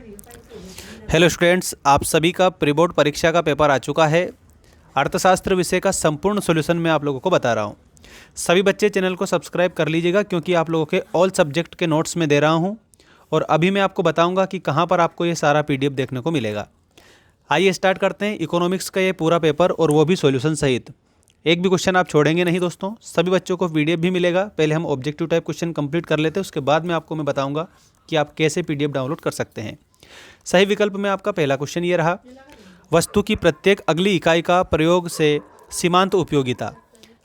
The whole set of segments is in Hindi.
हेलो स्टूडेंट्स, आप सभी का प्री बोर्ड परीक्षा का पेपर आ चुका है। अर्थशास्त्र विषय का संपूर्ण सॉल्यूशन मैं आप लोगों को बता रहा हूं। सभी बच्चे चैनल को सब्सक्राइब कर लीजिएगा क्योंकि आप लोगों के ऑल सब्जेक्ट के नोट्स में दे रहा हूं और अभी मैं आपको बताऊंगा कि कहां पर आपको ये सारा पीडीएफ देखने को मिलेगा। आइए स्टार्ट करते हैं इकोनॉमिक्स का ये पूरा पेपर और वो भी सॉल्यूशन सहित। एक भी क्वेश्चन आप छोड़ेंगे नहीं दोस्तों। सभी बच्चों को पीडीएफ भी मिलेगा। पहले हम ऑब्जेक्टिव टाइप क्वेश्चन कंप्लीट कर लेते हैं, उसके बाद में आपको मैं बताऊंगा कि आप कैसे पीडीएफ डाउनलोड कर सकते हैं। सही विकल्प में आपका पहला क्वेश्चन ये रहा, वस्तु की प्रत्येक अगली इकाई का प्रयोग से सीमांत उपयोगिता।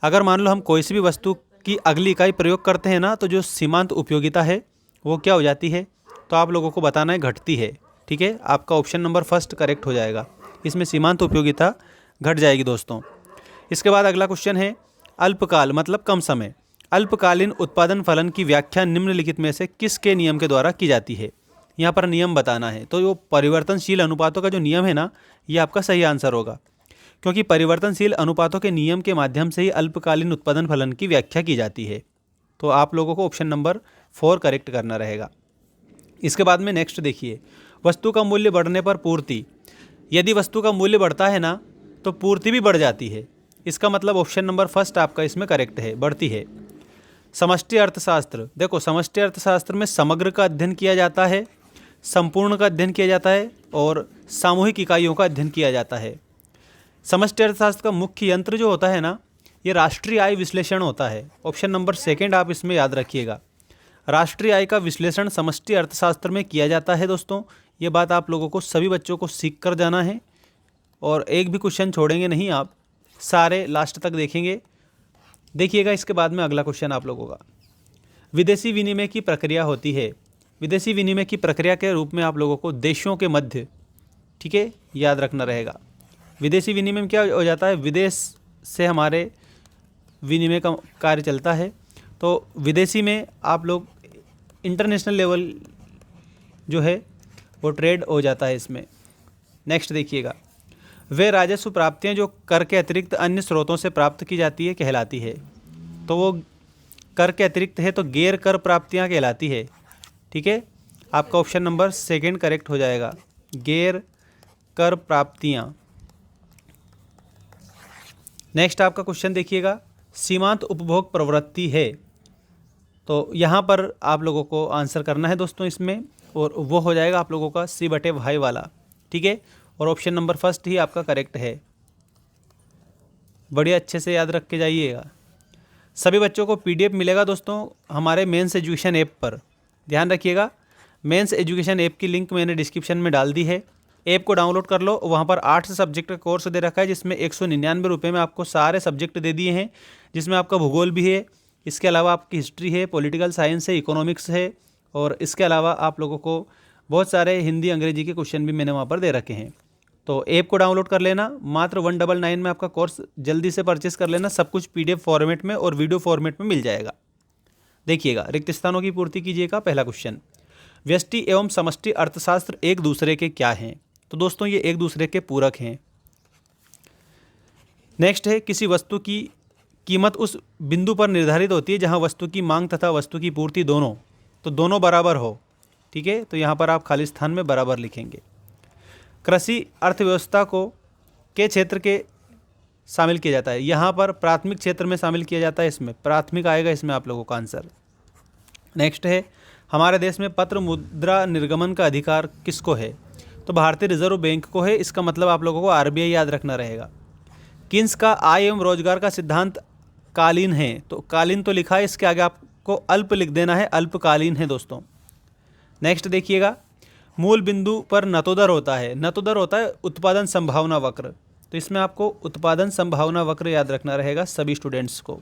अगर मान लो हम कोई सी भी वस्तु की अगली इकाई प्रयोग करते हैं ना, तो जो सीमांत उपयोगिता है वो क्या हो जाती है, तो आप लोगों को बताना है घटती है। ठीक है, आपका ऑप्शन नंबर फर्स्ट करेक्ट हो जाएगा। इसमें सीमांत उपयोगिता घट जाएगी दोस्तों। इसके बाद अगला क्वेश्चन है, अल्पकाल मतलब कम समय। अल्पकालीन उत्पादन फलन की व्याख्या निम्नलिखित में से किसके नियम के द्वारा की जाती है। यहाँ पर नियम बताना है, तो वो परिवर्तनशील अनुपातों का जो नियम है ना, ये आपका सही आंसर होगा, क्योंकि परिवर्तनशील अनुपातों के नियम के माध्यम से ही अल्पकालीन उत्पादन फलन की व्याख्या की जाती है। तो आप लोगों को ऑप्शन नंबर 4 करेक्ट करना रहेगा। इसके बाद में नेक्स्ट देखिए, वस्तु का मूल्य बढ़ने पर पूर्ति। यदि वस्तु का मूल्य बढ़ता है ना, तो पूर्ति भी बढ़ जाती है। इसका मतलब ऑप्शन नंबर फर्स्ट आपका इसमें करेक्ट है, बढ़ती है। समष्टि अर्थशास्त्र, देखो समष्टि अर्थशास्त्र में समग्र का अध्ययन किया जाता है, संपूर्ण का अध्ययन किया जाता है और सामूहिक इकाइयों का अध्ययन किया जाता है। समष्टि अर्थशास्त्र का मुख्य यंत्र जो होता है ना, ये राष्ट्रीय आय विश्लेषण होता है। ऑप्शन नंबर सेकंड आप इसमें याद रखिएगा। राष्ट्रीय आय का विश्लेषण समष्टि अर्थशास्त्र में किया जाता है दोस्तों। ये बात आप लोगों को सभी बच्चों को सीख कर जाना है और एक भी क्वेश्चन छोड़ेंगे नहीं, आप सारे लास्ट तक देखेंगे। देखिएगा इसके बाद में अगला क्वेश्चन आप लोगों का, विदेशी विनिमय की प्रक्रिया होती है। विदेशी विनिमय की प्रक्रिया के रूप में आप लोगों को देशों के मध्य, ठीक है, याद रखना रहेगा। विदेशी विनिमय में क्या हो जाता है, विदेश से हमारे विनिमय का कार्य चलता है। तो विदेशी में आप लोग इंटरनेशनल लेवल जो है वो ट्रेड हो जाता है इसमें। नेक्स्ट देखिएगा, वे राजस्व प्राप्तियां जो कर के अतिरिक्त अन्य स्रोतों से प्राप्त की जाती है कहलाती है। तो वो कर के अतिरिक्त है तो गैर कर प्राप्तियां कहलाती है। ठीक है, आपका ऑप्शन नंबर सेकंड करेक्ट हो जाएगा, गैर कर प्राप्तियां। नेक्स्ट आपका क्वेश्चन देखिएगा, सीमांत उपभोग प्रवृत्ति है। तो यहाँ पर आप लोगों को आंसर करना है दोस्तों इसमें, और वो हो जाएगा आप लोगों का C/Y वाला। ठीक है, और ऑप्शन नंबर फर्स्ट ही आपका करेक्ट है। बढ़िया, अच्छे से याद रख के जाइएगा। सभी बच्चों को पीडीएफ मिलेगा दोस्तों हमारे मेंस एजुकेशन ऐप पर। ध्यान रखिएगा, मेंस एजुकेशन ऐप की लिंक मैंने डिस्क्रिप्शन में डाल दी है। ऐप को डाउनलोड कर लो। वहाँ पर 8 सब्जेक्ट का कोर्स दे रखा है, जिसमें 199 रुपये में आपको सारे सब्जेक्ट दे दिए हैं, जिसमें आपका भूगोल भी है, इसके अलावा आपकी हिस्ट्री है, पॉलिटिकल साइंस है, इकोनॉमिक्स है, और इसके अलावा आप लोगों को बहुत सारे हिंदी अंग्रेजी के क्वेश्चन भी मैंने वहाँ पर दे रखे हैं। तो ऐप को डाउनलोड कर लेना, मात्र 199 में आपका कोर्स जल्दी से परचेस कर लेना। सब कुछ पीडीएफ फॉर्मेट में और वीडियो फॉर्मेट में मिल जाएगा। देखिएगा, रिक्त स्थानों की पूर्ति कीजिएगा। पहला क्वेश्चन, व्यष्टि एवं समष्टि अर्थशास्त्र एक दूसरे के क्या हैं। तो दोस्तों ये एक दूसरे के पूरक हैं। नेक्स्ट है, किसी वस्तु की कीमत उस बिंदु पर निर्धारित होती है जहां वस्तु की मांग तथा वस्तु की पूर्ति दोनों बराबर हो। ठीक है, तो यहाँ पर आप खाली स्थान में बराबर लिखेंगे। कृषि अर्थव्यवस्था को के क्षेत्र के शामिल किया जाता है। यहाँ पर प्राथमिक क्षेत्र में शामिल किया जाता है, इसमें प्राथमिक आएगा इसमें आप लोगों का आंसर। नेक्स्ट है, हमारे देश में पत्र मुद्रा निर्गमन का अधिकार किसको है। तो भारतीय रिजर्व बैंक को है। इसका मतलब आप लोगों को आरबीआई याद रखना रहेगा। किन्स का आय एवं रोजगार का सिद्धांत कालीन है। तो कालीन तो लिखा है, इसके आगे आपको अल्प लिख देना है, अल्पकालीन है दोस्तों। नेक्स्ट देखिएगा, मूल बिंदु पर नतोदर होता है। नतोदर होता है उत्पादन संभावना वक्र। तो इसमें आपको उत्पादन संभावना वक्र याद रखना रहेगा सभी स्टूडेंट्स को।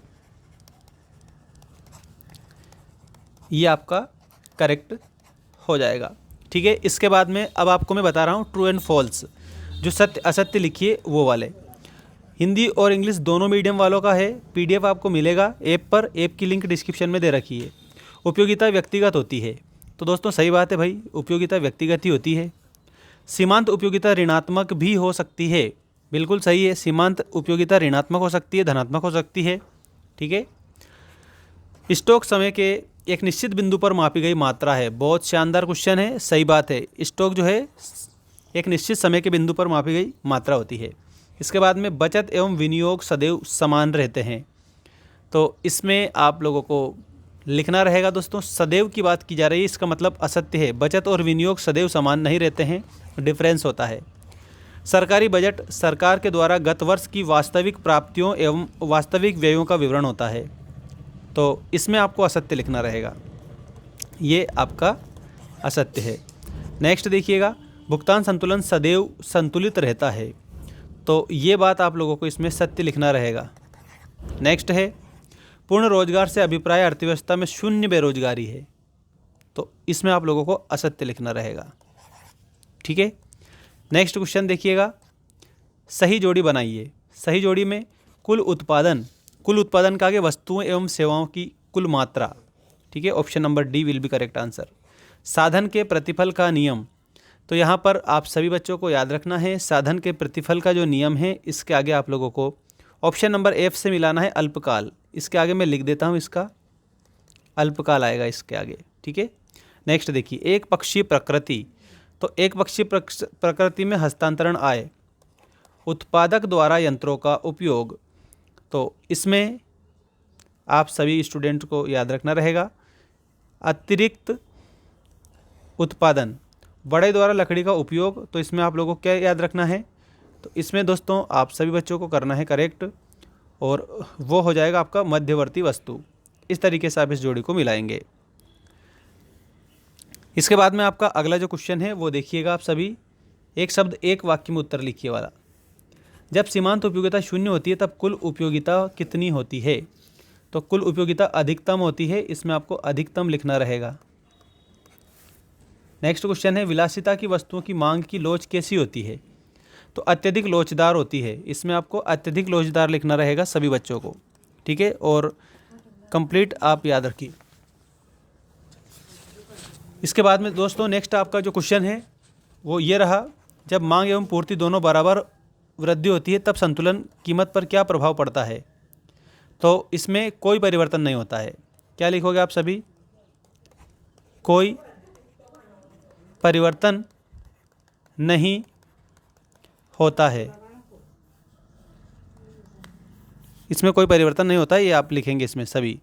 ये आपका करेक्ट हो जाएगा। ठीक है, इसके बाद में अब आपको मैं बता रहा हूँ ट्रू एंड फॉल्स, जो सत्य असत्य लिखिए वो वाले। हिंदी और इंग्लिश दोनों मीडियम वालों का है। पीडीएफ आपको मिलेगा ऐप पर, ऐप की लिंक डिस्क्रिप्शन में दे रखी है। उपयोगिता व्यक्तिगत होती है। तो दोस्तों सही बात है भाई, उपयोगिता व्यक्तिगत ही होती है। सीमांत उपयोगिता ऋणात्मक भी हो सकती है। बिल्कुल सही है, सीमांत उपयोगिता ऋणात्मक हो सकती है, धनात्मक हो सकती है। ठीक है, स्टॉक समय के एक निश्चित बिंदु पर मापी गई मात्रा है। बहुत शानदार क्वेश्चन है, सही बात है। स्टॉक जो है एक निश्चित समय के बिंदु पर मापी गई मात्रा होती है। इसके बाद में बचत एवं विनियोग सदैव समान रहते हैं। तो इसमें आप लोगों को लिखना रहेगा दोस्तों, सदैव की बात की जा रही है, इसका मतलब असत्य है। बचत और विनियोग सदैव समान नहीं रहते हैं, डिफरेंस होता है। सरकारी बजट सरकार के द्वारा गत वर्ष की वास्तविक प्राप्तियों एवं वास्तविक व्ययों का विवरण होता है। तो इसमें आपको असत्य लिखना रहेगा, ये आपका असत्य है। नेक्स्ट देखिएगा, भुगतान संतुलन सदैव संतुलित रहता है। तो ये बात आप लोगों को इसमें सत्य लिखना रहेगा। नेक्स्ट है, पूर्ण रोजगार से अभिप्राय अर्थव्यवस्था में शून्य बेरोजगारी है। तो इसमें आप लोगों को असत्य लिखना रहेगा, ठीक है। नेक्स्ट क्वेश्चन देखिएगा, सही जोड़ी बनाइए। सही जोड़ी में कुल उत्पादन का आगे वस्तुओं एवं सेवाओं की कुल मात्रा, ठीक है। Option number D will be correct answer. साधन के प्रतिफल का नियम, तो यहाँ पर आप सभी बच्चों को याद रखना है, साधन के प्रतिफल का जो नियम है इसके आगे आप लोगों को ऑप्शन नंबर एफ से मिलाना है अल्पकाल। इसके आगे मैं लिख देता हूँ, इसका अल्पकाल आएगा इसके आगे, ठीक है। नेक्स्ट देखिए, एक पक्षीय प्रकृति, तो एक पक्षीय प्रकृति में हस्तांतरण आय, उत्पादक द्वारा यंत्रों का उपयोग। तो इसमें आप सभी स्टूडेंट को याद रखना रहेगा, अतिरिक्त उत्पादन, बड़े द्वारा लकड़ी का उपयोग। तो इसमें आप लोगों को क्या याद रखना है, तो इसमें दोस्तों आप सभी बच्चों को करना है करेक्ट, और वो हो जाएगा आपका मध्यवर्ती वस्तु। इस तरीके से आप इस जोड़ी को मिलाएंगे। इसके बाद में आपका अगला जो क्वेश्चन है वो देखिएगा आप सभी, एक शब्द एक वाक्य में उत्तर लिखिए वाला। जब सीमांत उपयोगिता शून्य होती है तब कुल उपयोगिता कितनी होती है। तो कुल उपयोगिता अधिकतम होती है, इसमें आपको अधिकतम लिखना रहेगा। नेक्स्ट क्वेश्चन है, विलासिता की वस्तुओं की मांग की लोच कैसी होती है। तो अत्यधिक लोचदार होती है, इसमें आपको अत्यधिक लोचदार लिखना रहेगा सभी बच्चों को, ठीक है। और कंप्लीट आप याद रखिए। इसके बाद में दोस्तों नेक्स्ट आपका जो क्वेश्चन है वो ये रहा, जब मांग एवं पूर्ति दोनों बराबर वृद्धि होती है तब संतुलन कीमत पर क्या प्रभाव पड़ता है। तो इसमें कोई परिवर्तन नहीं होता है। क्या लिखोगे आप सभी, कोई परिवर्तन नहीं होता है, इसमें कोई परिवर्तन नहीं होता है, ये आप लिखेंगे इसमें सभी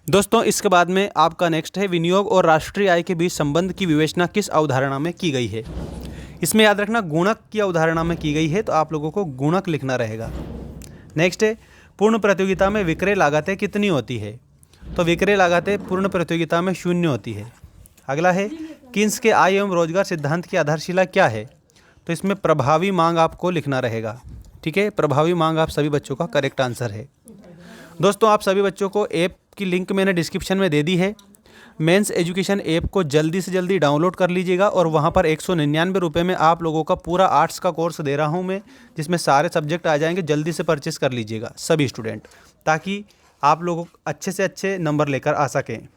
दोस्तों। इसके बाद में आपका नेक्स्ट है, विनियोग और राष्ट्रीय आय के बीच संबंध की विवेचना किस अवधारणा में की गई है। इसमें याद रखना गुणक की अवधारणा में की गई है, तो आप लोगों को गुणक लिखना रहेगा। नेक्स्ट है, पूर्ण प्रतियोगिता में विक्रय लागतें कितनी होती है। तो विक्रय लागतें पूर्ण प्रतियोगिता में 0 होती है। अगला है, किन्स के आय एवं रोजगार सिद्धांत की आधारशिला क्या है। तो इसमें प्रभावी मांग आपको लिखना रहेगा, ठीक है। प्रभावी मांग आप सभी बच्चों का करेक्ट आंसर है। दोस्तों आप सभी बच्चों को ऐप की लिंक मैंने डिस्क्रिप्शन में दे दी है। मेंस एजुकेशन ऐप को जल्दी से जल्दी डाउनलोड कर लीजिएगा, और वहाँ पर 199 रुपये में आप लोगों का पूरा आर्ट्स का कोर्स दे रहा हूँ मैं, जिसमें सारे सब्जेक्ट आ जाएंगे। जल्दी से परचेस कर लीजिएगा सभी स्टूडेंट, ताकि आप लोगों अच्छे से अच्छे नंबर लेकर आ सकें।